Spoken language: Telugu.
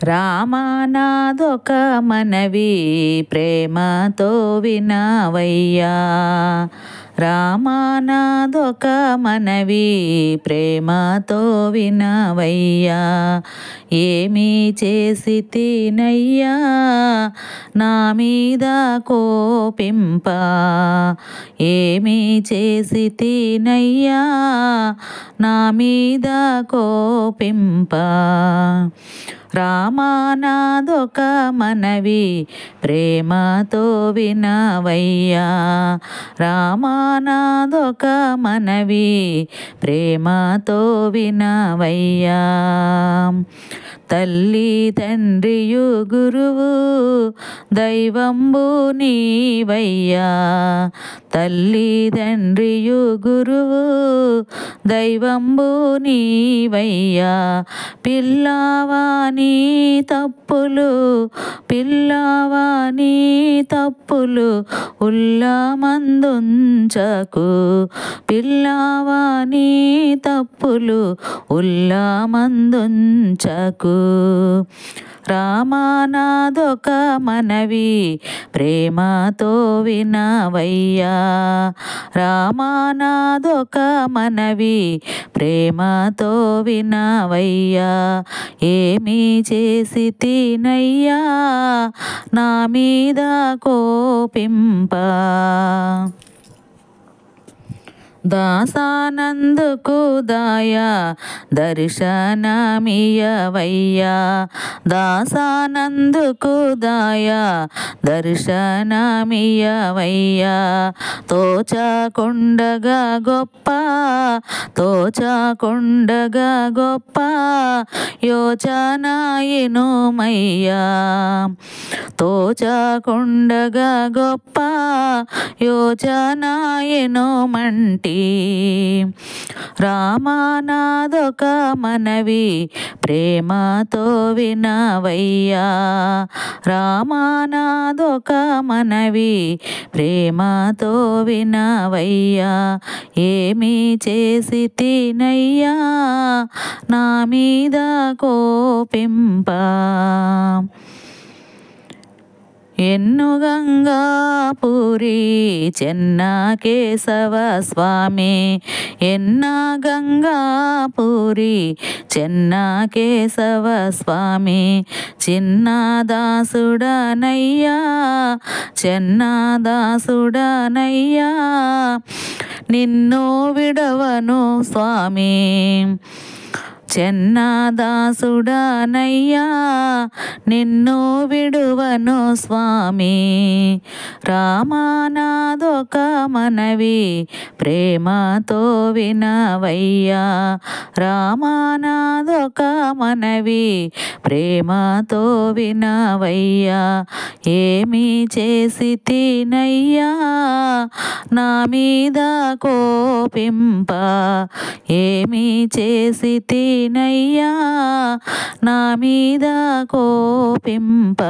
రామా నాదొక మనవి ప్రేమతో వినవయ్యా. రామా నాదొక మనవి ప్రేమతో వినవయ్యా. ఏమి చేసి తినయ్యా నా మీద కోపింప. ఏమి చేసి తినయ్యా నా మీద కోపింప. రామా నాదొక మనవి ప్రేమతో వినవయ్యా. రామా నాదొక మనవి ప్రేమతో వినవయ్యా. తల్లి తండ్రియు గురువు దైవంబు నీవయ్యా. తల్లి తండ్రియు గురువు దైవంబు నీవయ్యా. పిల్లవాని తప్పులు పిల్లవాని తప్పులు ఉల్లమందుంచకు. పిల్లవాని తప్పులు ఉల్లమందుంచకు. రామా నాదొక మనవి ప్రేమతో వినవయ్యా. రామా నాదొక మనవి ప్రేమతో వినవయ్యా. ఏమి చేసి తినయ్యా నా మీద కోపింప. దాసానందుకు దయా దర్శనమియవయ్యా. దాసానందుకు దయా దర్శనమియవయ్యా. తోచకుండగా గొప్ప తోచకుండగా గొప్ప యోచనాయనుమయ్యా. తోచకుండగా గొప్ప యోచనాయనుమంటి. రామా నాదొక మనవి ప్రేమతో వినవయ్యా. రామా నాదొక మనవి ప్రేమతో వినవయ్యా. ఏమి చేసి తినయ్యా నా మీద కోపింప. ఎన్ను గంగాపురి చెన్న కేశవ స్వామి. ఎన్న గంగాపురి చెన్న కేశవ స్వామి. చిన్నదాసుడనయ్యా చిన్నదాసుడనయ్యా. నిన్ను విడవను స్వామి. చిన్నదాసుడనయ్యా నిన్ను విడువను స్వామి. రామా నాదొక మనవి ప్రేమతో వినవయ్యా. రామా నాదొక మనవి ప్రేమతో వినవయ్యా. ఏమి చేసి తినయ్యా నా మీద కోపింప. ఏమి చేసి తినయ్యా నా మీద కోపింప.